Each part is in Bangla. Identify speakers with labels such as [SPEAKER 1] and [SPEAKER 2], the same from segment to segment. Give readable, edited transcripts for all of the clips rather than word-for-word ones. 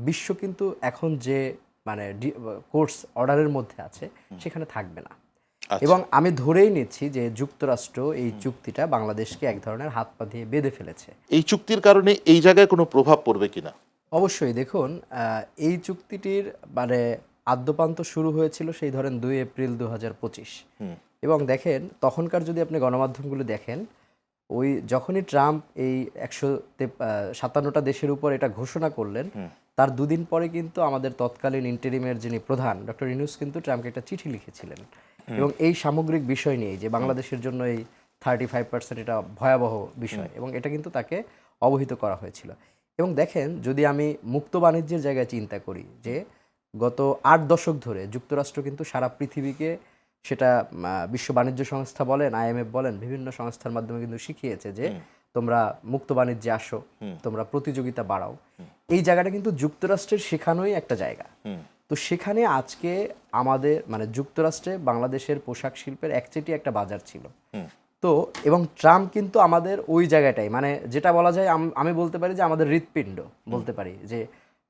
[SPEAKER 1] বিশ্ব কিন্তু এখন যে মানে কোর্স অর্ডারের মধ্যে আছে সেখানে থাকবে না। এবং আমি ধরেই নিচ্ছি যে যুক্তরাষ্ট্র এই চুক্তিটা বাংলাদেশকে এক ধরনের হাত পা দিয়ে বেঁধে ফেলেছে।
[SPEAKER 2] এই চুক্তির কারণে এই জায়গায় কোনো প্রভাব পড়বে কিনা?
[SPEAKER 1] অবশ্যই দেখুন, এই চুক্তিটির মানে আদ্যপান্ত শুরু হয়েছিল সেই ধরেন 2 এপ্রিল 2025। এবং দেখেন তখনকার যদি আপনি গণমাধ্যমগুলো দেখেন, ওই যখনই ট্রাম্প এই 157টা দেশের উপর এটা ঘোষণা করলেন, তার দুদিন পরে কিন্তু আমাদের তৎকালীন ইন্টারিমের যিনি প্রধান ডক্টর ইউনূস কিন্তু ট্রাম্পকে একটা চিঠি লিখেছিলেন এবং এই সামগ্রিক বিষয় নিয়ে যে বাংলাদেশের জন্য এই 35% এটা ভয়াবহ বিষয় এবং এটা কিন্তু তাকে অবহিত করা হয়েছিল। এবং দেখেন যদি আমি মুক্ত বাণিজ্যের জায়গায় চিন্তা করি যে গত 8 দশক ধরে যুক্তরাষ্ট্র কিন্তু সারা পৃথিবীকে সেটা বিশ্ব বাণিজ্য সংস্থা বলেন, IMF বলেন, বিভিন্ন সংস্থার মাধ্যমে কিন্তু শিখিয়েছে যে তোমরা মুক্ত বাণিজ্যে আসো, তোমরা প্রতিযোগিতা বাড়াও। এই জায়গাটা কিন্তু যুক্তরাষ্ট্রের শেখানোই একটা জায়গা। তো সেখানে আজকে আমাদের মানে যুক্তরাষ্ট্রে বাংলাদেশের পোশাক শিল্পের একচেটিয়া একটা বাজার ছিল। তো এবং ট্রাম্প কিন্তু আমাদের ওই জায়গাটাই মানে যেটা বলা যায় আমি বলতে পারি যে আমাদের হৃৎপিণ্ড বলতে পারি যে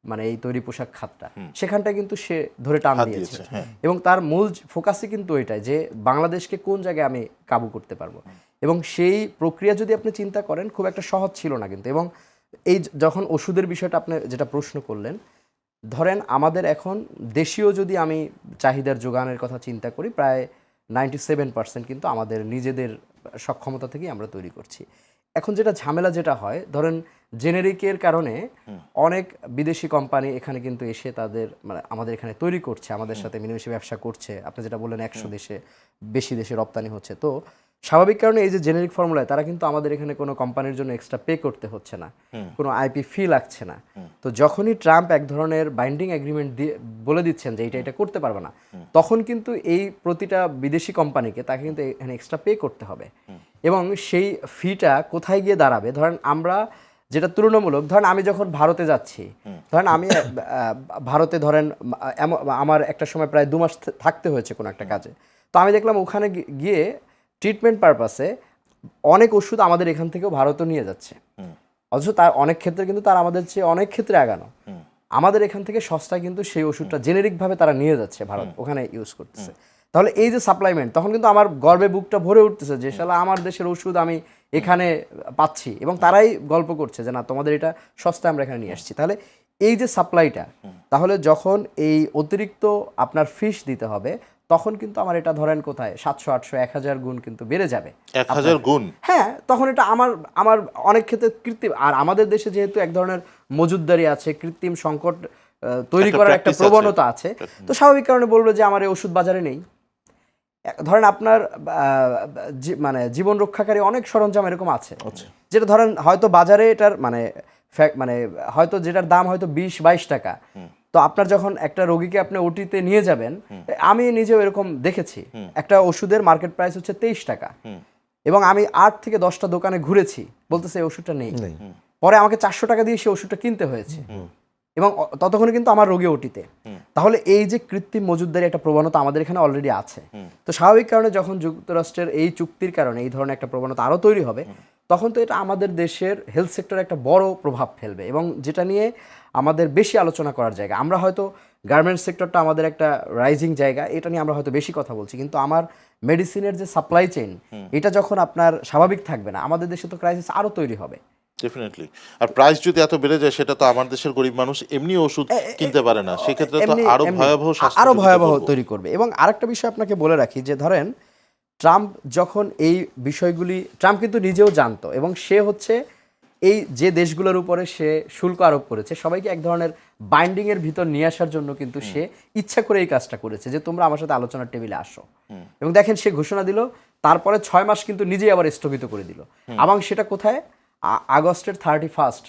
[SPEAKER 1] মানে এই তৈরি পোশাক খাতটা সেখানটা কিন্তু সে ধরে টান দিয়েছে এবং তার মূল ফোকাসই কিন্তু ওইটাই যে বাংলাদেশকে কোন জায়গায় আমি কাবু করতে পারবো। এবং সেই প্রক্রিয়া যদি আপনি চিন্তা করেন খুব একটা সহজ ছিল না কিন্তু। এবং এই যখন ওষুধের বিষয়টা আপনি যেটা প্রশ্ন করলেন, ধরেন আমাদের এখন দেশীয় যদি আমি চাহিদার যোগানের কথা চিন্তা করি, প্রায় 97% কিন্তু আমাদের নিজেদের সক্ষমতা থেকেই আমরা তৈরি করছি। এখন যেটা ঝামেলা যেটা হয়, ধরেন জেনেরিকের কারণে অনেক বিদেশি কোম্পানি এখানে কিন্তু এসে তাদের মানে আমাদের এখানে তৈরি করছে, আমাদের সাথে মিলেমিশে ব্যবসা করছে। আপনি যেটা বললেন 100 দেশে বেশি দেশে রপ্তানি হচ্ছে। তো স্বাভাবিক কারণে এই যে জেনেরিক ফর্মুলায় তারা কিন্তু আমাদের এখানে কোনো কোম্পানির জন্য এক্সট্রা পে করতে হচ্ছে না, কোনো আইপি ফি লাগছে না। তো যখনই ট্রাম্প এক ধরনের বাইন্ডিং এগ্রিমেন্ট দিয়ে বলে দিচ্ছেন যে এটা করতে পারবে না, তখন কিন্তু এই প্রতিটা বিদেশি কোম্পানিকে তাকে কিন্তু এখানে এক্সট্রা পে করতে হবে। এবং সেই ফিটা কোথায় গিয়ে দাঁড়াবে? ধরেন আমরা যেটা তুলনামূলক, ধরেন আমি যখন ভারতে যাচ্ছি, ধরেন আমি ভারতে ধরেন আমার একটা সময় প্রায় 2 মাস থাকতে হয়েছে কোনো একটা কাজে। তো আমি দেখলাম ওখানে গিয়ে ট্রিটমেন্ট পারপাসে অনেক ওষুধ আমাদের এখান থেকেও ভারতও নিয়ে যাচ্ছে, অথচ তার অনেক ক্ষেত্রে কিন্তু তার আমাদের চেয়ে অনেক ক্ষেত্রে আগানো। আমাদের এখান থেকে সস্তায় কিন্তু সেই ওষুধটা জেনেরিকভাবে তারা নিয়ে যাচ্ছে ভারত, ওখানে ইউজ করতেছে। তাহলে এই যে সাপ্লাইমেন্ট, তখন কিন্তু আমার গর্বে বুকটা ভরে উঠতেছে যে শালা আমার দেশের ওষুধ আমি এখানে পাচ্ছি এবং তারাই গল্প করছে যে না তোমাদের এটা সস্তায় আমরা এখানে নিয়ে আসছি। তাহলে এই যে সাপ্লাইটা, তাহলে যখন এই অতিরিক্ত আপনার ফিস দিতে হবে তখন কিন্তু আমার এটা ধরেন কোথায় 700, 800, 1000 গুণ কিন্তু বেড়ে যাবে।
[SPEAKER 2] 1000 গুণ?
[SPEAKER 1] হ্যাঁ, তখন এটা আমার অনেক ক্ষেত্রে কৃত্রিম, আর আমাদের দেশে যেহেতু এক ধরনের মজুদদারি আছে, কৃত্রিম সংকট তৈরি করার একটা প্রবণতা আছে, তো স্বাভাবিক কারণে বলবো যে আমার এই ওষুধ বাজারে নেই। ধরেন আপনার মানে জীবন রক্ষাকারী অনেক সরঞ্জাম এরকম আছে যেটা ধরেন হয়তো বাজারে এটার মানে হয়তো যেটার দাম হয়তো 20-22 টাকা, তো আপনার যখন একটা রোগীকে আপনি ওটিতে নিয়ে যাবেন, আমি নিজেও এরকম দেখেছি, একটা ওষুধের মার্কেট প্রাইস হচ্ছে 23 টাকা এবং আমি 8 থেকে 10টা দোকানে ঘুরেছি, বলতেছে এই ওষুধটা নেই। পরে আমাকে 400 টাকা দিয়ে সেই ওষুধটা কিনতে হয়েছে এবং ততক্ষণে কিন্তু আমার রোগী ওটিতে। তাহলে এই যে কৃত্রিম মজুদদারি একটা প্রবণতা আমাদের এখানে অলরেডি আছে। তো স্বাভাবিক কারণে যখন যুক্তরাষ্ট্রের এই চুক্তির কারণে এই ধরনের একটা প্রবণতা আরও তৈরি হবে, তখন তো এটা আমাদের দেশের হেলথ সেক্টরে একটা বড় প্রভাব ফেলবে এবং যেটা নিয়ে আমাদের বেশি আলোচনা করার জায়গা। আমরা হয়তো গার্মেন্টস সেক্টরটা আমাদের একটা রাইজিং জায়গা, এটা নিয়ে আমরা হয়তো বেশি কথা বলছি, কিন্তু আমার মেডিসিনের যে সাপ্লাই চেইন, এটা যখন আপনার স্বাভাবিক থাকবে না, আমাদের দেশে তো ক্রাইসিস আরও তৈরি হবে।
[SPEAKER 2] ডেফিনেটলি। আর প্রাইস যদি এত বেড়ে যায়, সেটা তো আমার দেশের গরিব মানুষ এমনি ওষুধ কিনতে পারে না, সেক্ষেত্রে তো আরো ভয়াবহ
[SPEAKER 1] তৈরি করবে। এবং আরেকটা বিষয় আপনাকে বলে রাখি যে ধরেন ট্রাম্প যখন এই বিষয়গুলি, ট্রাম্প কিন্তু নিজেও জানতো এবং সে হচ্ছে এই যে দেশগুলোর উপরে সে শুল্ক আরোপ করেছে সবাইকে এক ধরনের বাইন্ডিং এর ভিতর নিয়ে আসার জন্য কিন্তু সে ইচ্ছা করে এই কাজটা করেছে যে তোমরা আমার সাথে আলোচনার টেবিলে আসো। এবং দেখেন সে ঘোষণা দিল, তারপরে 6 মাস কিন্তু নিজেই আবার স্থগিত করে দিল। এবং সেটা কোথায়? আগস্টের 31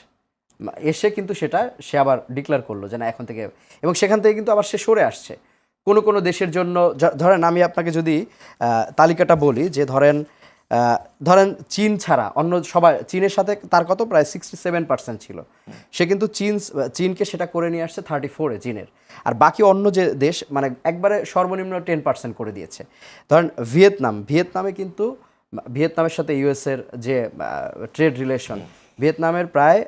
[SPEAKER 1] এসে কিন্তু সেটা সে আবার ডিক্লেয়ার করলো যে না এখন থেকে, এবং সেখান থেকে কিন্তু আবার সে সরে আসছে কোনো কোনো দেশের জন্য। ধরেন আমি আপনাকে যদি তালিকাটা বলি যে ধরেন চীন ছাড়া অন্য সবাই, চীনের সাথে তার কত প্রায় 67% ছিল, সে কিন্তু চীনকে সেটা করে নিয়ে আসছে 34-এ চীনের, আর বাকি অন্য যে দেশ মানে একবারে সর্বনিম্ন 10% করে দিয়েছে। ধরেন ভিয়েতনামে কিন্তু ভিয়েতনামের সাথে ইউএসের যে ট্রেড রিলেশন, ভিয়েতনামের প্রায়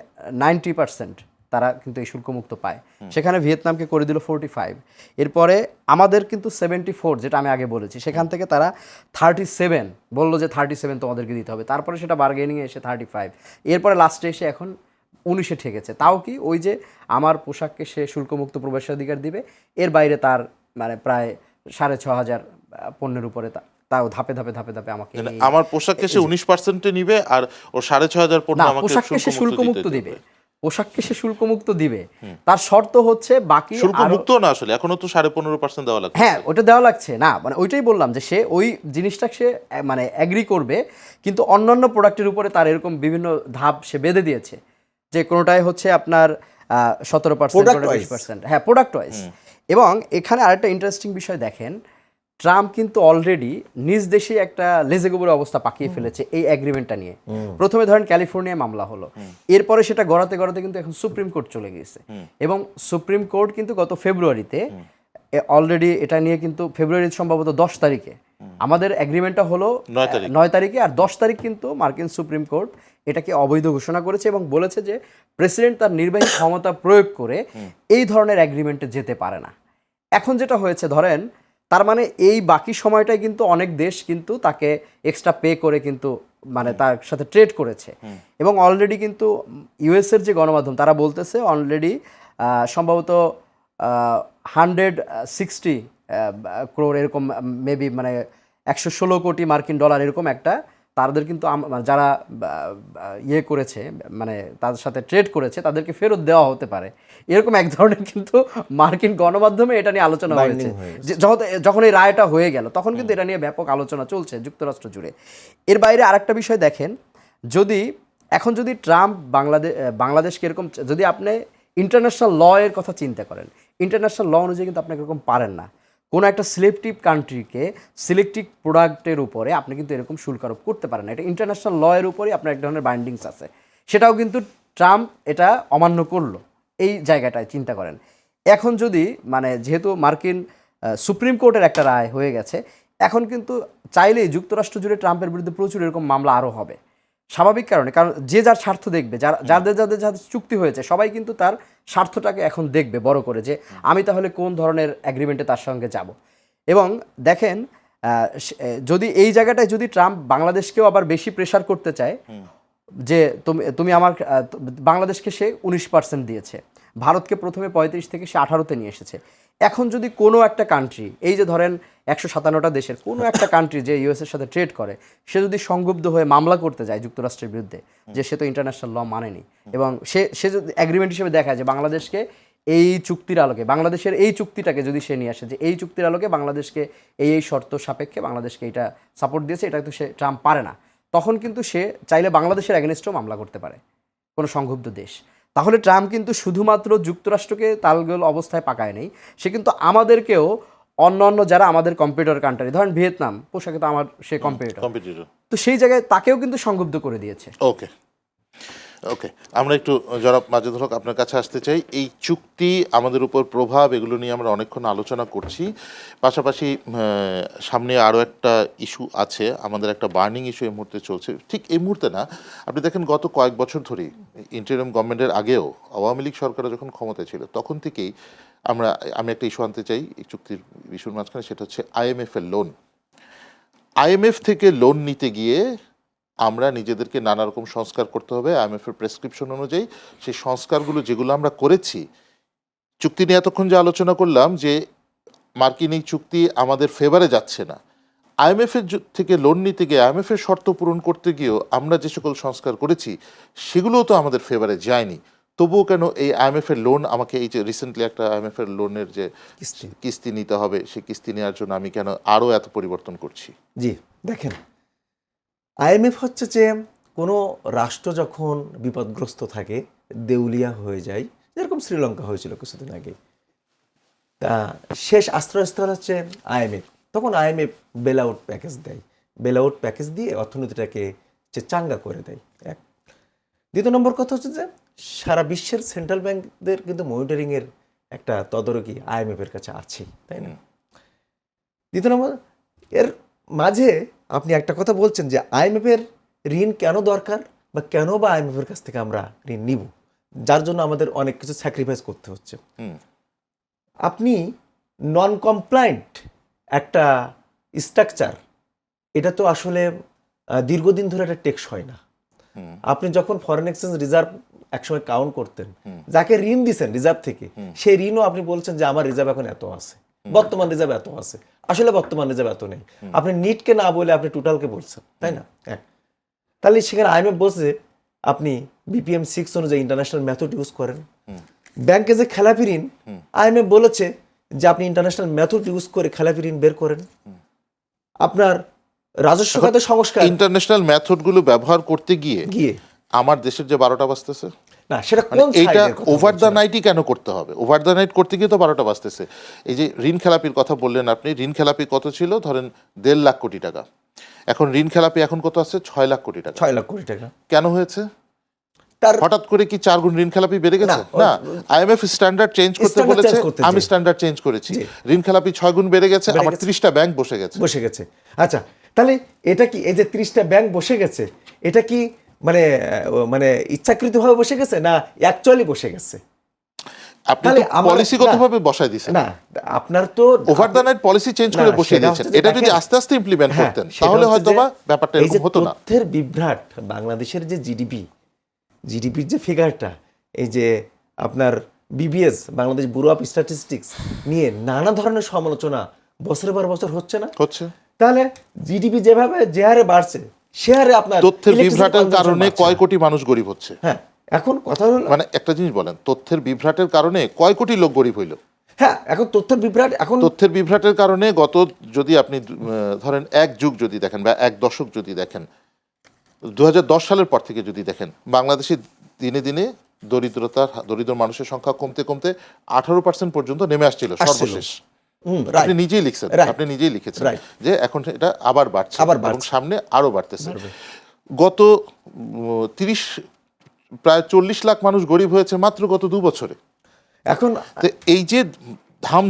[SPEAKER 1] 90% তারা কিন্তু এই শুল্কমুক্ত পায়। সেখানে ভিয়েতনামকে করে দিল 45, এরপরে আমাদের কিন্তু 74, যেটা আমি আগে বলেছি, সেখান থেকে তারা 37 বললো যে 37 তোমাদেরকে দিতে হবে, তারপরে সেটা বার্গেনিংয়ে এসে 35, এরপরে লাস্টে এসে এখন 19-এ ঠেকেছে। তাও কি ওই যে আমার পোশাককে সে শুল্কমুক্ত প্রবেশাধিকার দিবে, এর বাইরে তার মানে প্রায় 6,500 পণ্যের উপরে তাও ধাপে ধাপে ধাপে ধাপে আমাকে
[SPEAKER 2] আমার পোশাককে সে 19% নিবে আর ও 6,500 পণ্য
[SPEAKER 1] না,
[SPEAKER 2] আমাকে
[SPEAKER 1] পোশাককে সে শুল্কমুক্ত দিবে, পোশাককে সে শুল্কমুক্ত দিবে, তার শর্ত হচ্ছে বাকি
[SPEAKER 2] শুল্কমুক্ত না, আসলে এখনো তো 15.5% দেওয়া লাগছে।
[SPEAKER 1] হ্যাঁ, ওটা দেওয়া লাগছে না, মানে ওইটাই বললাম যে সে ওই জিনিসটা সে মানে অ্যাগ্রি করবে, কিন্তু অন্যান্য প্রোডাক্টের উপরে তার এরকম বিভিন্ন ধাপ সে বেঁধে দিয়েছে, যে কোনোটাই হচ্ছে আপনার 17%, 20%, হ্যাঁ প্রোডাক্ট ওয়াইজ। এবং এখানে আরেকটা ইন্টারেস্টিং বিষয় দেখেন, ট্রাম্প কিন্তু অলরেডি নিজ দেশে একটা লেজেগোবরে অবস্থা পাকিয়ে ফেলেছে এই এগ্রিমেন্টটা নিয়ে। প্রথমে ধরেন ক্যালিফোর্নিয়া মামলা হলো, এরপরে সেটা গড়াতে গড়াতে কিন্তু এখন সুপ্রিম কোর্ট চলে গিয়েছে, এবং সুপ্রিম কোর্ট কিন্তু গত ফেব্রুয়ারিতে অলরেডি এটা নিয়ে কিন্তু ফেব্রুয়ারির সম্ভবত 10 তারিখে আমাদের এগ্রিমেন্টটা হলো 9 তারিখে, আর 10 তারিখ কিন্তু মার্কিন সুপ্রিম কোর্ট এটাকে অবৈধ ঘোষণা করেছে এবং বলেছে যে প্রেসিডেন্ট তার নির্বাহী ক্ষমতা প্রয়োগ করে এই ধরনের এগ্রিমেন্টে যেতে পারে না। এখন যেটা হয়েছে ধরেন, তার মানে এই বাকি সময়টাই কিন্তু অনেক দেশ কিন্তু তাকে এক্সট্রা পে করে কিন্তু মানে তার সাথে ট্রেড করেছে, এবং অলরেডি কিন্তু ইউএসের যে গণমাধ্যম তারা বলতেছে অলরেডি সম্ভবত 160 crore এরকম মেবি মানে 116 কোটি মার্কিন ডলার এরকম একটা তাদের কিন্তু যারা ইয়ে করেছে মানে তাদের সাথে ট্রেড করেছে তাদেরকে ফেরত দেওয়া হতে পারে, এরকম এক ধরনের কিন্তু মার্কিন গণমাধ্যমে এটা নিয়ে আলোচনা হয়েছে। যখন এই রায়টা হয়ে গেল তখন কিন্তু এটা নিয়ে ব্যাপক আলোচনা চলছে যুক্তরাষ্ট্র জুড়ে। এর বাইরে আরেকটা বিষয় দেখেন, যদি ট্রাম্প বাংলাদেশকে এরকম, যদি আপনি ইন্টারন্যাশনাল ল এর কথা চিন্তা করেন, ইন্টারন্যাশনাল ল অনুযায়ী কিন্তু আপনি এরকম পারেন না কোনো একটা সিলেক্টিভ কান্ট্রিকে সিলেক্টিভ প্রোডাক্টের উপরে আপনি কিন্তু এরকম শুল্ক আরোপ করতে পারেন না। এটা ইন্টারন্যাশনাল ল এর উপরেই আপনার এক ধরনের বাইন্ডিংস আছে, সেটাও কিন্তু ট্রাম্প এটা অমান্য করলো এই জায়গাটায় চিন্তা করেন। এখন যদি মানে যেহেতু মার্কিন সুপ্রিম কোর্টের একটা রায় হয়ে গেছে, এখন কিন্তু চাইলেই যুক্তরাষ্ট্র জুড়ে ট্রাম্পের বিরুদ্ধে প্রচুর এরকম মামলা আরও হবে, স্বাভাবিক কারণে, কারণ যে যার স্বার্থ দেখবে, যাদের চুক্তি হয়েছে সবাই কিন্তু তার স্বার্থটাকে এখন দেখবে বড় করে, যে আমি তাহলে কোন ধরনের অ্যাগ্রিমেন্টে তার সঙ্গে যাব। এবং দেখেন যদি এই জায়গাটায় যদি ট্রাম্প বাংলাদেশকেও আবার বেশি প্রেশার করতে চায়, যে তুমি আমার বাংলাদেশকে সে 19% দিয়েছে, ভারতকে প্রথমে 35 থেকে সে 18-তে নিয়ে এসেছে। এখন যদি কোনো একটা কান্ট্রি, এই যে ধরেন 157টা দেশের কোনো একটা কান্ট্রি যে ইউএসের সাথে ট্রেড করে, সে যদি সংক্ষুব্ধ হয়ে মামলা করতে যায় যুক্তরাষ্ট্রের বিরুদ্ধে যে সে তো ইন্টারন্যাশনাল ল মানেনি, এবং সে যদি এগ্রিমেন্ট হিসেবে দেখায় যে বাংলাদেশকে এই চুক্তির আলোকে, বাংলাদেশের এই চুক্তিটাকে যদি সে নিয়ে আসে যে এই চুক্তির আলোকে বাংলাদেশকে এই শর্ত সাপেক্ষে বাংলাদেশকে এটা সাপোর্ট দিয়েছে, এটা কিন্তু সে ট্রাম্প পারে না, তখন কিন্তু সে চাইলে বাংলাদেশের এগেনস্টেও মামলা করতে পারে কোনো সংক্ষুব্ধ দেশ। তাহলে ট্রাম্প কিন্তু শুধুমাত্র যুক্তরাষ্ট্রকে তালগোল অবস্থায় পাকায় নেই, সে কিন্তু আমাদেরকেও অন্য যারা আমাদের কম্পিটিটর কান্ট্রি, ধরেন ভিয়েতনাম পোশাকে তো আমার সে কম্পিটিটর, তো সেই জায়গায় তাকেও কিন্তু সংক্ষুব্ধ করে দিয়েছে।
[SPEAKER 2] ওকে, আমরা একটু জনাব মাজেদুল হক আপনার কাছে আসতে চাই। এই চুক্তি আমাদের উপর প্রভাব, এগুলো নিয়ে আমরা অনেকক্ষণ আলোচনা করছি, পাশাপাশি সামনে আরও একটা ইস্যু আছে, আমাদের একটা বার্নিং ইস্যু এই মুহূর্তে চলছে, ঠিক এই মুহূর্তে না, আপনি দেখেন গত কয়েক বছর ধরেই ইন্টারিম গভর্নমেন্টের আগেও আওয়ামী লীগ সরকার যখন ক্ষমতায় ছিল তখন থেকেই আমি একটা ইস্যু আনতে চাই এই চুক্তির ইস্যুর মাঝখানে, সেটা হচ্ছে IMF এর লোন। IMF থেকে লোন নিতে গিয়ে আমরা নিজেদেরকে নানা রকম সংস্কার করতে হবে IMF এর প্রেসক্রিপশন অনুযায়ী। সেই সংস্কারগুলো যেগুলো আমরা করেছি, চুক্তি নিয়ে এতক্ষণ যে আলোচনা করলাম যে মার্কিন এই চুক্তি আমাদের ফেভারে যাচ্ছে না, IMF এর থেকে লোন নিতে গিয়ে IMF এর শর্ত পূরণ করতে গিয়েও আমরা যে সকল সংস্কার করেছি সেগুলোও তো আমাদের ফেভারে যায়নি, তবুও কেন এই IMF এর লোন আমাকে, এই যে রিসেন্টলি একটা IMF এর লোনের যে কিস্তি নিতে হবে, সেই কিস্তি নেওয়ার জন্য আমি কেন আরও এত পরিবর্তন করছি?
[SPEAKER 3] জি দেখেন, IMF হচ্ছে যে কোনো রাষ্ট্র যখন বিপদগ্রস্ত থাকে, দেউলিয়া হয়ে যায়, যেরকম শ্রীলঙ্কা হয়েছিল কিছুদিন আগে, তা শেষ আশ্রয়স্থল হচ্ছে IMF। তখন IMF বেল আউট প্যাকেজ দেয়, বেল আউট প্যাকেজ দিয়ে অর্থনীতিটাকে যে চাঙ্গা করে দেয়। এক দ্বিতীয় নম্বর কথা হচ্ছে যে সারা বিশ্বের সেন্ট্রাল ব্যাংকদের কিন্তু মনিটরিংয়ের একটা তদারকি IMF এর কাছে আছেই, তাই না? দ্বিতীয় নম্বর, এর মাঝে আপনি একটা কথা বলছেন যে IMF এর ঋণ কেন দরকার বা কেন বা IMF এর কাছ থেকে আমরা ঋণ নিব। যার জন্য আমাদের অনেক কিছু স্যাক্রিফাইস করতে হচ্ছে। আপনি নন কমপ্লায়েন্ট একটা স্ট্রাকচার, এটা তো আসলে দীর্ঘদিন ধরে এটা টেকস হয় না। আপনি যখন ফরেন এক্সচেঞ্জ রিজার্ভ একসময় কাউন্ট করতেন, যাকে ঋণ দিচ্ছেন রিজার্ভ থেকে, সেই ঋণও আপনি বলছেন যে আমার রিজার্ভ এখন এত আছে, বর্তমান রিজার্ভ এত আছে। আসলে বর্তমান রিজার্ভ এত নেই। আপনি নিটকে না বলে আপনি টোটালকে বলছেন, তাই না? তাহলে সেখানে আইএমএফ বলছে আপনি BPM 6 অনুযায়ী ইন্টারন্যাশনাল মেথড ইউজ করেন। ব্যাংকে যে খেলাপি ঋণ, আইএমএফ বলেছে যে আপনি ইন্টারন্যাশনাল মেথড ইউজ করে খেলাপি ঋণ বের করেন। আপনার রাজস্ব খাতে সংস্কার,
[SPEAKER 2] ইন্টারন্যাশনাল মেথডগুলো ব্যবহার করতে গিয়ে আমার দেশের যে 12টা বাজতেছে
[SPEAKER 3] না, সেটা
[SPEAKER 2] মানে
[SPEAKER 3] কোন
[SPEAKER 2] এইটা
[SPEAKER 3] সাইডের কথা
[SPEAKER 2] ওভার দ্য
[SPEAKER 3] বলছেন?
[SPEAKER 2] নাইটই কেন করতে হবে? ওভার দ্য নাইট করতে গিয়ে তো 12টা বাজতেছে। এই যে ঋণ খেলাপির কথা বললেন আপনি, ঋণ খেলাপি কত ছিল? ধরেন 1.5 লাখ কোটি টাকা। এখন ঋণ খেলাপি এখন কত আছে? 6 লাখ কোটি টাকা।
[SPEAKER 3] 6 লাখ কোটি টাকা।
[SPEAKER 2] কেন হয়েছে?
[SPEAKER 3] তার
[SPEAKER 2] হঠাৎ করে কি 4 গুণ ঋণ খেলাপি বেড়ে গেছে? না, আইএমএফ স্ট্যান্ডার্ড চেঞ্জ করতে
[SPEAKER 3] স্ট্যান্ডার্ড
[SPEAKER 2] বলেছে,
[SPEAKER 3] চেঞ্জ করতে
[SPEAKER 2] আমি
[SPEAKER 3] জি।
[SPEAKER 2] স্ট্যান্ডার্ড চেঞ্জ করেছি।
[SPEAKER 3] জি।
[SPEAKER 2] ঋণ খেলাপি 6 গুণ বেড়ে গেছে,
[SPEAKER 3] বেড়ে
[SPEAKER 2] আমার
[SPEAKER 3] গেছে।
[SPEAKER 2] 30টা ব্যাংক বসে গেছে।
[SPEAKER 3] বসে গেছে। আচ্ছা, তাহলে এটা কি, এই যে 30টা ব্যাংক বসে গেছে, এটা কি মানে ইচ্ছাকৃতভাবে বসে গেছে না অ্যাকচুয়ালি বসে গেছে?
[SPEAKER 2] আপনি
[SPEAKER 3] তাহলে
[SPEAKER 2] তো
[SPEAKER 3] আমার-
[SPEAKER 2] পলিসিগতভাবে বসায় দিয়েছেন।
[SPEAKER 3] না, আপনার তো
[SPEAKER 2] over the night policy change করে
[SPEAKER 3] না,
[SPEAKER 2] বসিয়ে
[SPEAKER 3] সেটা
[SPEAKER 2] দিয়েছেন।
[SPEAKER 3] হচ্ছে যে
[SPEAKER 2] এটা যদি
[SPEAKER 3] দেখেন-
[SPEAKER 2] আস্তে আস্তে ইমপ্লিমেন্ট
[SPEAKER 3] হ্যাঁ,
[SPEAKER 2] করতেন
[SPEAKER 3] সেটা
[SPEAKER 2] তাহলে
[SPEAKER 3] হচ্ছে
[SPEAKER 2] হয়তো
[SPEAKER 3] যে
[SPEAKER 2] বা ব্যাপারটা
[SPEAKER 3] এই যে
[SPEAKER 2] এরকম হতো না।
[SPEAKER 3] তথ্যের বিভ্রাট, বাংলাদেশের যে জিডিপির যে ফিগারটা, এই যে আপনার BBS Bangladesh bureau of statistics নিয়ে নানা ধরনের সমালোচনা বছরের পর বছর হচ্ছে না?
[SPEAKER 2] হচ্ছে।
[SPEAKER 3] তাহলে জিডিপি যেভাবে যে হারে বাড়ছে, সে হারে আপনার
[SPEAKER 2] তথ্যের
[SPEAKER 3] electricity
[SPEAKER 2] বিভ্রাটের
[SPEAKER 3] consumption
[SPEAKER 2] কারণে
[SPEAKER 3] বাড়ছে
[SPEAKER 2] কয়
[SPEAKER 3] না।
[SPEAKER 2] কোটি মানুষ গরিব হচ্ছে?
[SPEAKER 3] হ্যাঁ, এখন কথা হলো,
[SPEAKER 2] মানে একটা জিনিস বলেন, তথ্যের বিভ্রাটের কারণে কয় কোটি লোক গরিব হইল?
[SPEAKER 3] হ্যাঁ, এখন তথ্যের বিভ্রাট, এখন
[SPEAKER 2] তথ্যের বিভ্রাটের কারণে গত, যদি আপনি ধরেন 1 যুগ যদি দেখেন বা 1 দশক যদি দেখেন, 2010 সালের পর থেকে যদি দেখেন, বাংলাদেশে দিনে দিনে দরিদ্র মানুষের সংখ্যা কমতে কমতে 18% পর্যন্ত নেমে আসছিল সর্বশেষ।
[SPEAKER 3] right,
[SPEAKER 2] আপনি নিজেই লিখছেন,
[SPEAKER 3] Right.
[SPEAKER 2] আপনি নিজেই লিখেছেন
[SPEAKER 3] Right.
[SPEAKER 2] যে এখন এটা আবার বাড়ছে
[SPEAKER 3] আবার
[SPEAKER 2] এবং
[SPEAKER 3] বাড়ছে।
[SPEAKER 2] সামনে আরো বাড়তেছে। গত প্রায় 40 লাখ মানুষ গরিব হয়েছে মাত্র গত 2 বছরে।
[SPEAKER 3] এখন
[SPEAKER 2] তো এই যে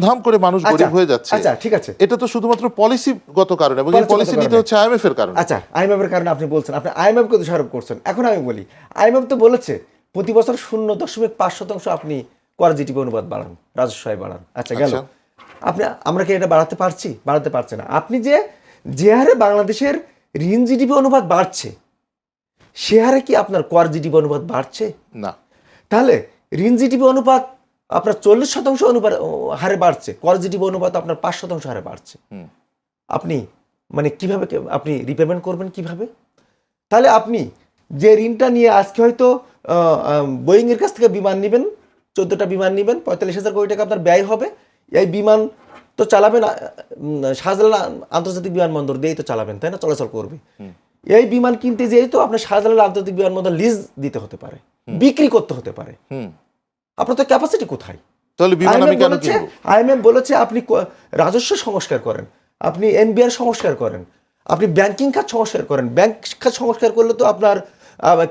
[SPEAKER 2] ধাম করে মানুষ গরিব হয়ে যাচ্ছে,
[SPEAKER 3] আচ্ছা, ঠিক আছে,
[SPEAKER 2] এটা তো শুধুমাত্র পলিসিগত কারণে, এবং এই
[SPEAKER 3] পলিসিগত
[SPEAKER 2] পলিসি নিতে
[SPEAKER 3] কারণে।
[SPEAKER 2] হচ্ছে IMF এর কারণে।
[SPEAKER 3] আচ্ছা, IMF এর কারণে আপনি বলছেন, আপনি IMF কে দোষারোপ করছেন। এখন আমি বলি, IMF তো বলেছে প্রতি বছর 0.5% আপনি কর জিডিপি অনুপাত বাড়ান, রাজস্ব আয় বাড়ান। আচ্ছা, গেল। আমরা কি এটা বাড়াতে পারছি? বাড়াতে পারছে না। আপনি যে হারে বাংলাদেশের ঋণ জিডিপি অনুপাত বাড়ছে, সে হারে কি আপনার কর জিডিপি অনুপাত বাড়ছে?
[SPEAKER 2] না।
[SPEAKER 3] তাহলে ঋণ জিডিপি অনুপাত আপনার 40% হারে বাড়ছে, কর জিডিপি অনুপাত আপনার 5% হারে বাড়ছে। আপনি মানে কিভাবে আপনি রিপেমেন্ট করবেন কিভাবে? তাহলে আপনি যে ঋণটা নিয়ে আজকে হয়তো বোয়িং এর কাছ থেকে বিমান নেবেন, 14টা বিমান নেবেন, 45,000 কোটি টাকা আপনার ব্যয় হবে। এই বিমান তো চালাবেন শাহজালাল আন্তর্জাতিক বিমানবন্দর দিয়েই তো চালাবেন, তাই না? চলাচল করবে। এই বিমান কিনতে যেয়ে তো আপনার শাহজালাল আন্তর্জাতিক বিমানবন্দর লিজ দিতে হতে পারে, বিক্রি করতে হতে পারে। আপনার তো ক্যাপাসিটি কোথায়?
[SPEAKER 2] তাহলে বিমান আমি কেন কিনবো?
[SPEAKER 3] IMF বলেছে আপনি রাজস্ব সংস্কার করেন, আপনি NBR সংস্কার করেন, আপনি ব্যাংকিং খাত সংস্কার করেন। ব্যাংক খাত সংস্কার করলে তো আপনার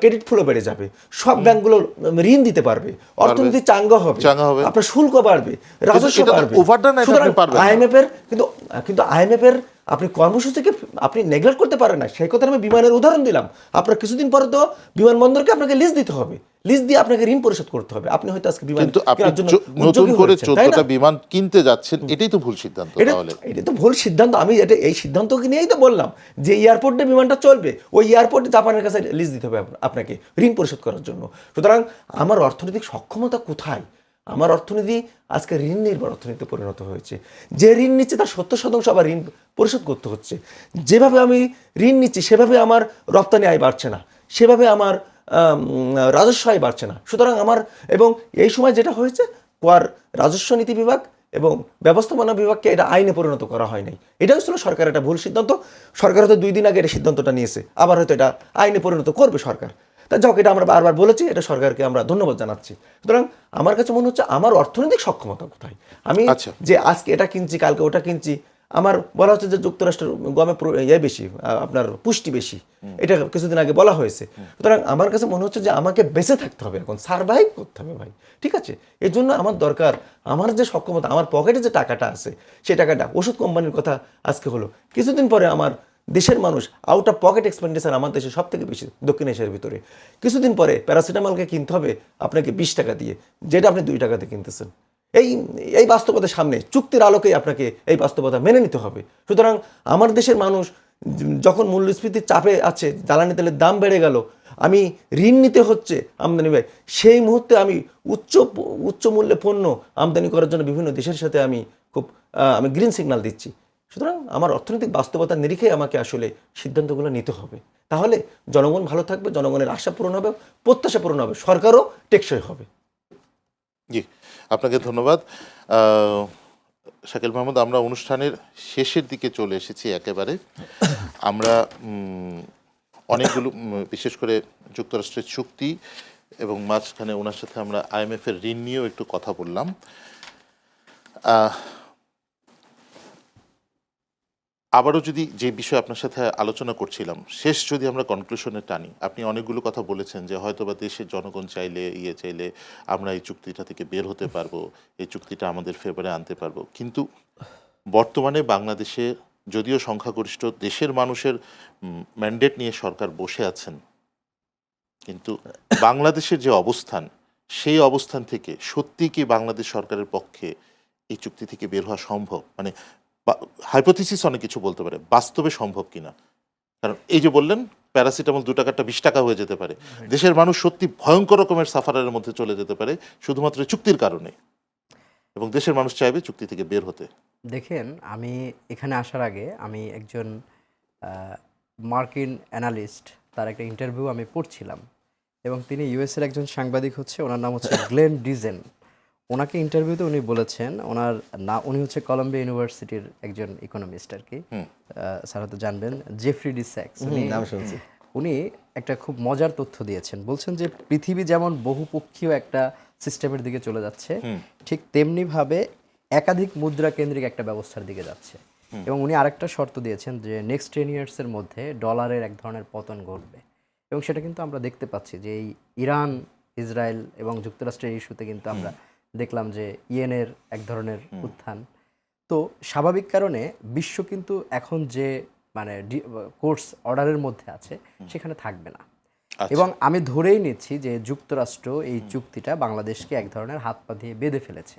[SPEAKER 3] ক্রেডিট ফ্লো বেড়ে যাবে, সব ব্যাংকগুলো ঋণ দিতে পারবে, অর্থনীতি চাঙ্গা হবে, আপনার শুল্ক বাড়বে, রাজস্ব বাড়বে। IMF এর কিন্তু IMF এর আপনি কর্মসূচিকে আপনি নেগলেক্ট করতে পারেন না। সেই কথা আমি বিমানের উদাহরণ দিলাম। আপনার কিছুদিন পরে তো বিমানবন্দরকে আপনাকে লিজ দিতে হবে, লিজ দিয়ে আপনাকে ঋণ পরিশোধ করতে হবে। আপনি হয়তো আজকে বিমান,
[SPEAKER 2] কিন্তু আপনি নতুন করে 14টা বিমান কিনতে যাচ্ছেন, এটাই তো ভুল সিদ্ধান্ত। তাহলে
[SPEAKER 3] এটা তো ভুল সিদ্ধান্ত। আমি এই সিদ্ধান্তকে নিয়েই তো বললাম যে এয়ারপোর্টে বিমানটা চলবে, ওই এয়ারপোর্টে জাপানের কাছে লিজ দিতে হবে আপনাকে ঋণ পরিশোধ করার জন্য। সুতরাং আমার অর্থনৈতিক সক্ষমতা কোথায়? আমার অর্থনীতি আজকে ঋণ নির্ভর অর্থনীতিতে পরিণত হয়েছে। যে ঋণ নিচ্ছে তার 70% আবার ঋণ পরিশোধ করতে হচ্ছে। যেভাবে আমি ঋণ নিচ্ছি সেভাবে আমার রপ্তানি আয় বাড়ছে না, সেভাবে আমার রাজস্ব আয় বাড়ছে না। সুতরাং এবং এই সময় যেটা হয়েছে, কর রাজস্ব নীতি বিভাগ এবং ব্যবস্থাপনা বিভাগকে এটা আইনে পরিণত করা হয় নাই। এটা হচ্ছিল সরকার একটা ভুল সিদ্ধান্ত। সরকার হয়তো 2 দিন আগে এটা সিদ্ধান্তটা নিয়েছে, আবার হয়তো এটা আইনে পরিণত করবে সরকার। তা যাক, এটা আমরা বারবার বলেছি, এটা সরকারকে আমরা ধন্যবাদ জানাচ্ছি। সুতরাং আমার কাছে মনে হচ্ছে আমার অর্থনৈতিক সক্ষমতা কোথায়? আমি যে আজকে এটা কিনছি, কালকে ওটা কিনছি। আমার বলা হচ্ছে যে যুক্তরাষ্ট্রের গমে বেশি, আপনার পুষ্টি বেশি, এটা কিছুদিন আগে বলা হয়েছে। সুতরাং আমার কাছে মনে হচ্ছে যে আমাকে বেঁচে থাকতে হবে, এখন সারভাইভ করতে হবে ভাই। ঠিক আছে, এর জন্য আমার দরকার আমার যে সক্ষমতা, আমার পকেটে যে টাকাটা আছে সেই টাকাটা, ওষুধ কোম্পানির কথা আজকে হলো, কিছুদিন পরে আমার দেশের মানুষ আউট অফ পকেট এক্সপেন্ডিচার আমার দেশে সব থেকে বেশি দক্ষিণ এশিয়ার ভিতরে। কিছুদিন পরে প্যারাসিটামলকে কিনতে হবে আপনাকে 20 টাকা দিয়ে, যেটা আপনি 2 টাকাতে কিনতেছেন। এই এই বাস্তবতার সামনে চুক্তির আলোকেই আপনাকে এই বাস্তবতা মেনে নিতে হবে। সুতরাং আমার দেশের মানুষ যখন মূল্যস্ফীতির চাপে আছে, জ্বালানি তেলের দাম বেড়ে গেল, আমি ঋণ নিতে হচ্ছে আমদানি ব্যয়, সেই মুহূর্তে আমি উচ্চ মূল্যে পণ্য আমদানি করার জন্য বিভিন্ন দেশের সাথে আমি গ্রিন সিগন্যাল দিচ্ছি। সুতরাং আমার অর্থনৈতিক বাস্তবতার নিরিখে আমাকে আসলে সিদ্ধান্তগুলো নিতে হবে। তাহলে জনগণ ভালো থাকবে, জনগণের আশা পূরণ হবে, প্রত্যাশা পূরণ হবে, সরকারও টেকসই হবে।
[SPEAKER 2] জি, আপনাকে ধন্যবাদ। শাকিল মাহমুদ, আমরা অনুষ্ঠানের শেষের দিকে চলে এসেছি একেবারে। আমরা অনেকগুলো বিশেষ করে যুক্তরাষ্ট্রের চুক্তি এবং মাঝখানে ওনার সাথে আমরা IMF এর ঋণ নিয়েও একটু কথা বললাম। আবারও যদি যে বিষয় আপনার সাথে আলোচনা করছিলাম, শেষ যদি আমরা কনক্লুশনে টানি, আপনি অনেকগুলো কথা বলেছেন যে হয়তোবা দেশের জনগণ চাইলে চাইলে আমরা এই চুক্তিটা থেকে বের হতে পারবো, এই চুক্তিটা আমাদের ফেভারে আনতে পারবো। কিন্তু বর্তমানে বাংলাদেশে যদিও সংখ্যাগরিষ্ঠ দেশের মানুষের ম্যান্ডেট নিয়ে সরকার বসে আছেন, কিন্তু বাংলাদেশের যে অবস্থান, সেই অবস্থান থেকে সত্যি কি বাংলাদেশ সরকারের পক্ষে এই চুক্তি থেকে বের হওয়া সম্ভব? মানে হাইপোথিসিস অনেক কিছু বলতে পারে, বাস্তবে সম্ভব কিনা? কারণ এই যে বললেন প্যারাসিটামল 2 টাকাটা 20 টাকা হয়ে যেতে পারে, দেশের মানুষ সত্যি ভয়ঙ্কর রকমের সাফারের মধ্যে চলে যেতে পারে শুধুমাত্র চুক্তির কারণে, এবং দেশের মানুষ চাইবে চুক্তি থেকে বের হতে।
[SPEAKER 1] দেখেন, আমি এখানে আসার আগে আমি একজন মার্কিন অ্যানালিস্ট, তার একটা ইন্টারভিউ আমি পড়ছিলাম, এবং তিনি ইউএসের একজন সাংবাদিক, ওনার নাম হচ্ছে গ্লেন ডিজেন। ওনাকে ইন্টারভিউতে উনি বলেছেন, উনি হচ্ছে কলম্বিয়া ইউনিভার্সিটির একজন ইকোনমিস্ট আর কি, স্যার হয়তো জানবেন, জেফ্রি ডি স্যাক্স। উনি একটা খুব মজার তথ্য দিয়েছেন। বলছেন যে পৃথিবী যেমন বহুপক্ষীয় একটা সিস্টেমের দিকে চলে যাচ্ছে, ঠিক তেমনিভাবে একাধিক মুদ্রা কেন্দ্রিক একটা ব্যবস্থার দিকে যাচ্ছে। এবং উনি আরেকটা শর্ত দিয়েছেন যে নেক্সট 10 ইয়ার্সের মধ্যে ডলারের এক ধরনের পতন ঘটবে। এবং সেটা কিন্তু আমরা দেখতে পাচ্ছি যে এই ইরান, ইসরায়েল এবং যুক্তরাষ্ট্রের ইস্যুতে কিন্তু আমরা দেখলাম যে ইয়েনের এক ধরনের উত্থান। তো স্বাভাবিক কারণে বিশ্ব কিন্তু এখন যে মানে কোর্স অর্ডারের মধ্যে আছে সেখানে থাকবে না। এবং আমি ধরেই নিচ্ছি যে যুক্তরাষ্ট্র এই চুক্তিটা বাংলাদেশকে এক ধরনের হাত পা দিয়ে বেঁধে ফেলেছে।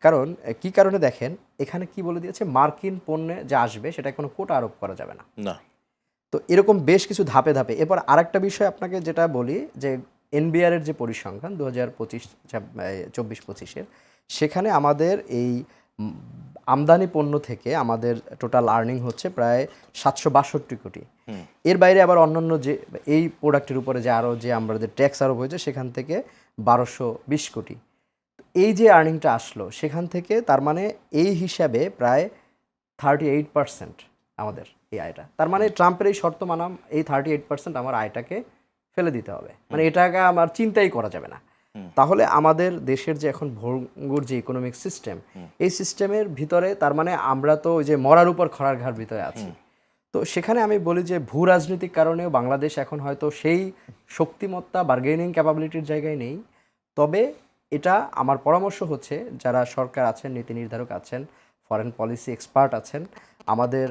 [SPEAKER 1] কারণ কি কারণে দেখেন, এখানে কি বলে দিয়েছে, মার্কিন পণ্যে যা আসবে সেটা কোনো কোটা আরোপ করা যাবে না। তো এরকম বেশ কিছু ধাপে ধাপে। এরপর আরেকটা বিষয় আপনাকে যেটা বলি, যে NBR এর যে পরিসংখ্যান 2024-25-এর, সেখানে আমাদের এই আমদানি পণ্য থেকে আমাদের টোটাল আর্নিং হচ্ছে প্রায় 762 কোটি। এর বাইরে আবার অন্যান্য যে এই প্রোডাক্টের উপরে যে আরও যে আমাদের ট্যাক্স আরোপ হয়েছে সেখান থেকে 1220 কোটি। এই যে আর্নিংটা আসলো সেখান থেকে, তার মানে এই হিসাবে প্রায় 38% আমাদের এই আয়টা। তার মানে ট্রাম্পের এই শর্ত মানাম এই 38% আমার আয়টাকে ফেলে দিতে হবে, মানে এটাকে আমার চিন্তাই করা যাবে না। তাহলে আমাদের দেশের যে এখন ভঙ্গুর যে ইকোনমিক সিস্টেম, এই সিস্টেমের ভিতরে তার মানে আমরা তো ওই যে মরার উপর খড়ার ঘার ভিতরে আছি। তো সেখানে আমি বলি যে ভূ রাজনৈতিক কারণেও বাংলাদেশ এখন হয়তো সেই শক্তিমত্তা বার্গেনিং ক্যাপাবিলিটির জায়গায় নেই। তবে এটা আমার পরামর্শ হচ্ছে, যারা সরকার আছেন, নীতি নির্ধারক আছেন, ফরেন পলিসি এক্সপার্ট আছেন, আমাদের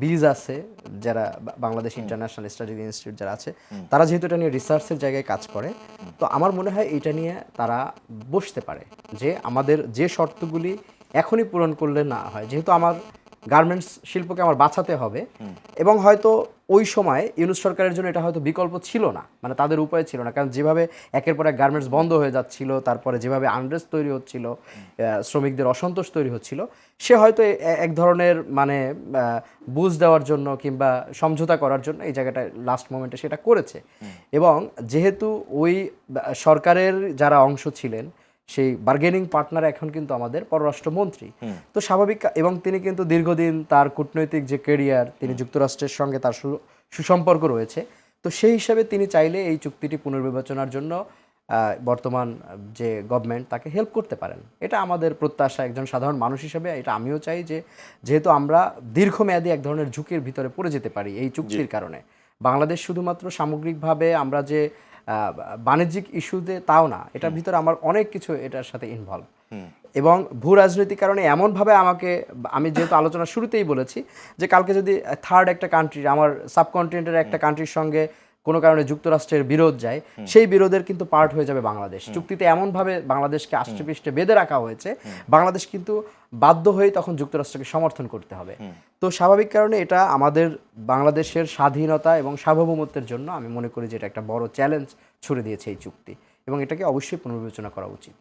[SPEAKER 1] বিজ আছে যারা বাংলাদেশ ইন্টারন্যাশনাল স্টাডি ইনস্টিটিউট যারা আছে, তারা যেহেতু এটা নিয়ে রিসার্চের জায়গায় কাজ করে, তো আমার মনে হয় এটা নিয়ে তারা বসতে পারে যে আমাদের যে শর্তগুলি এখনই পূরণ করলে না হয়, যেহেতু আমার গার্মেন্টস শিল্পকে আমার বাঁচাতে হবে, এবং হয়তো ওই সময় ইউনূস সরকারের জন্য এটা হয়তো বিকল্প ছিল না, মানে তাদের উপায় ছিল না। কারণ যেভাবে একের পর এক গার্মেন্টস বন্ধ হয়ে যাচ্ছিল, তারপরে যেভাবে আনরেস্ট তৈরি হচ্ছিল, শ্রমিকদের অসন্তোষ তৈরি হচ্ছিল, সে হয়তো এক ধরনের মানে বুঝ দেওয়ার জন্য কিংবা সমঝোতা করার জন্য এই জায়গাটায় লাস্ট মোমেন্টে সেটা করেছে। এবং যেহেতু ওই সরকারের যারা অংশ ছিলেন, সেই বার্গেনিং পার্টনার এখন কিন্তু আমাদের পররাষ্ট্রমন্ত্রী, তো স্বাভাবিক। এবং তিনি কিন্তু দীর্ঘদিন তার কূটনৈতিক যে ক্যারিয়ার, তিনি যুক্তরাষ্ট্রের সঙ্গে তার সুসম্পর্ক রয়েছে। তো সেই হিসাবে তিনি চাইলে এই চুক্তিটি পুনর্বিবেচনার জন্য বর্তমান যে গভর্নমেন্ট তাকে হেল্প করতে পারেন। এটা আমাদের প্রত্যাশা একজন সাধারণ মানুষ হিসেবে। এটা আমিও চাই যে যেহেতু আমরা দীর্ঘমেয়াদী এক ধরনের ঝুঁকির ভিতরে পড়ে যেতে পারি এই চুক্তির কারণে। বাংলাদেশ শুধুমাত্র সামগ্রিকভাবে আমরা যে বাণিজ্যিক ইস্যুতে তাও না, এটার ভিতরে আমার অনেক কিছু এটার সাথে ইনভলভ। এবং ভূ রাজনৈতিক কারণে এমনভাবে আমাকে, আমি যেহেতু আলোচনা শুরুতেই বলেছি যে কালকে যদি থার্ড একটা কান্ট্রি, আমার সাবকন্টিনেন্টের একটা কান্ট্রির সঙ্গে কোনো কারণে যুক্তরাষ্ট্রের বিরোধ যায়, সেই বিরোধের কিন্তু পার্ট হয়ে যাবে বাংলাদেশ। চুক্তিতে এমনভাবে বাংলাদেশকে আষ্টেপৃষ্টে বেঁধে রাখা হয়েছে, বাংলাদেশ কিন্তু বাধ্য হয়ে তখন যুক্তরাষ্ট্রকে সমর্থন করতে হবে। তো স্বাভাবিক কারণে এটা আমাদের বাংলাদেশের স্বাধীনতা এবং সার্বভৌমত্বের জন্য আমি মনে করি যে এটা একটা বড় চ্যালেঞ্জ ছুড়ে দিয়েছে এই চুক্তি, এবং এটাকে অবশ্যই পুনর্বিবেচনা করা উচিত।